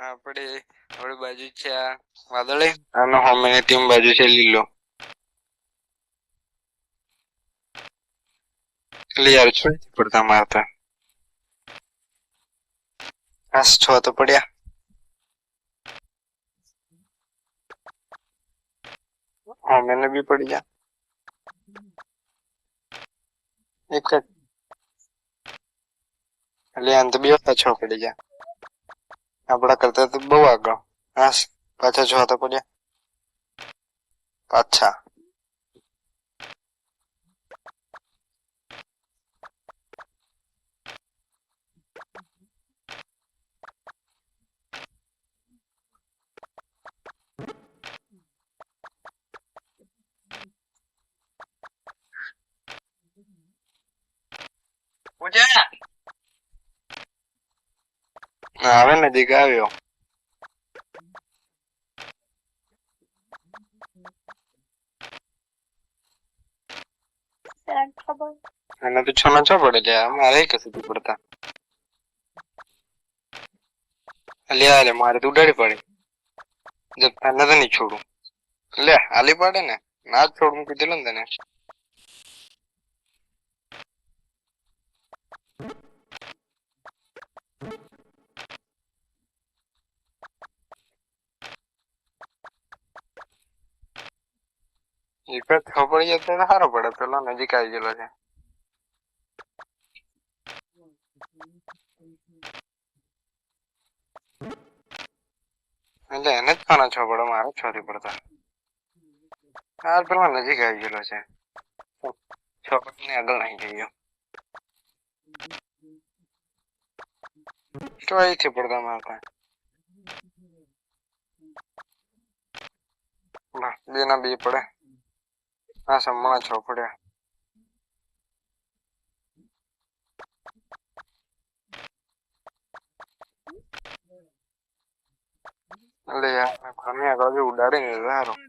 આપણે આપણી બાજુ છે આ વાદળી અને હોમેની ટીમ બાજુ છે લીલો. ક્લિયર છે પડતા મારતા. આસ છ તો પડ્યા. હોમેને બી પડી ગયા. એક જ એટલે અંત બી છ પડી ગયા. આપડા કરતા તો બહુ આગળ. આસ પાછા છ તો પડ્યા. પાછા આવે નજીક આવ્યો. એને તો છ ના છ પડે છે મારે કશું પડતા. લે મારે તો ઉડાડી પડે. તને તો નહીં છોડું. લે આલી પડે ને ના જ છોડું કીધેલું ને તને. એક જ ખબર જતો સારો પડે પેલો નજીક આવી ગયેલો છે. એટલે એને જ ખાના છ પડે મારે છ થી પડતા. હા પેલા નજીક આવી ગયેલો છે. છ ની આગળ નાખી ગયો. તો અહીંથી પડતા મારતા. બે ના બે પડે. હા સંભાળા છ પડ્યા. એટલે યાર ઘરની આગળ ઉડાડી ને સારું.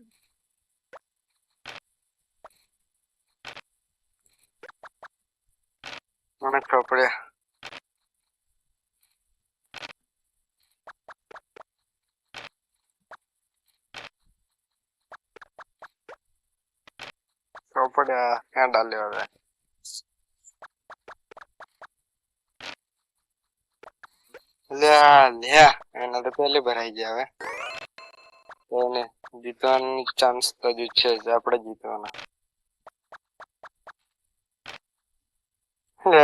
મને છ પડ્યા. છ પડ્યા ક્યાં ડાલ્યો હવે. લ્યા એના તો પહેલી ભરાઈ ગયા હવે. એને જીતવાની ચાન્સ તો જ છે જ આપણે જીતવાના.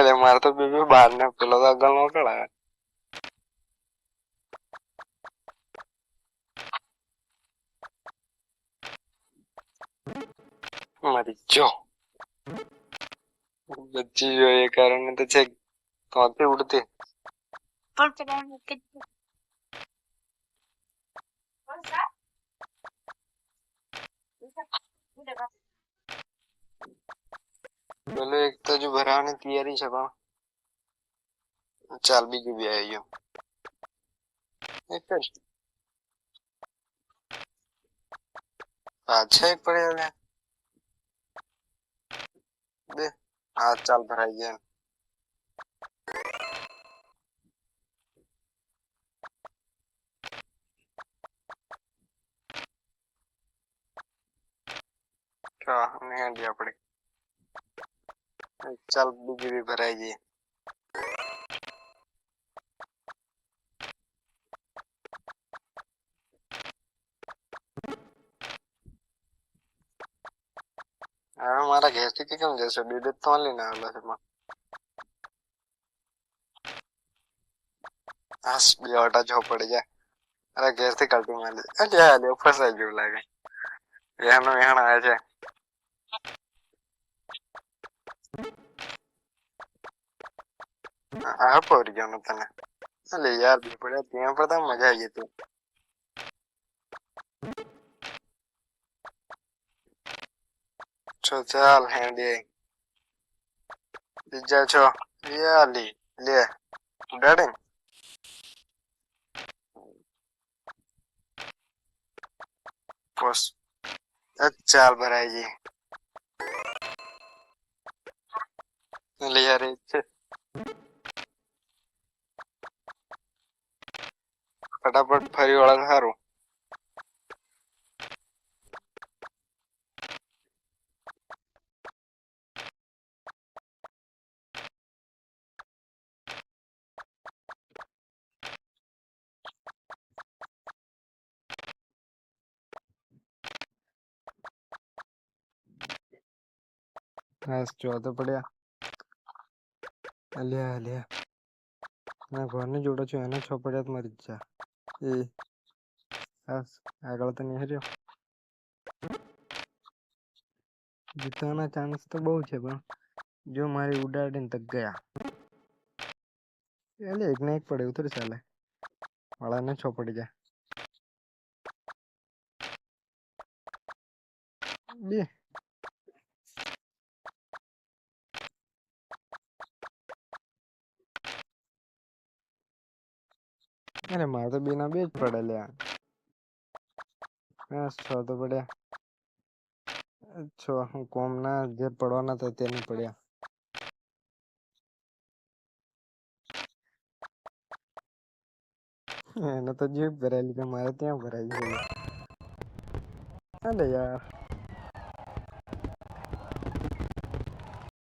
લે મારે તો બીજું બહાર ને પેલો તો આગળ નો કળાય. મરી જો બચી ગયો એ કારણે તો છે તોથી ઉડતી. પેલો એક તો જો ભરાવાની તૈયારી છે પણ ચાલ બીજું બી આવી ગયો. એક જ પાછા એક પડે બે હા ચાલ ભરાઈ ગયા. આપણે ચાલ બીજું બી ભરાઈ જઈએ. હવે મારા ઘેર થી કેમ જશે દૂધ તો લઈને આવેલો છે. આસ બે ઓટા જો પડી જાય. અરે ઘેર થી કાઢી મારી ફસાઈ જેવું લાગે. એનું વિહાણ આવે છે. હા પડી ગયો તને. અલે યાર બી પડ્યા ત્યાં પડતા મજા આવી હતી. છો ચાલ હેન્ડી બીજા છો યાલી લે ઉડાડે બસ ચાલ ભરાઈ ગઈ. એટલે યાર છે ફટાફટ ફરી વળે સારું. બસ જો તો પડ્યા. અલ્યા અલ્યા ના ઘરની જોડે છું એને છ પડ્યા જ મારી ઈચ્છા એ બસ આગળ તો નહીં રહ્યો. જીતવાના ચાન્સ તો બહુ છે પણ જો મારી ઉડાડીને તો ગયા. એટલે એક ને એક પડે એવું થોડી ચાલે. વાળાને છ પડી જાય. બે અરે મારે તો બે ના બે જ પડે લ્યા. બસ છ તો પડ્યા. છ હું કોમ ના જે પડવાના હતા તે નહીં પડ્યા. એને તો જીપ ભરાયેલી કે મારે ત્યાં ભરાઈ ગયું. અલે યાર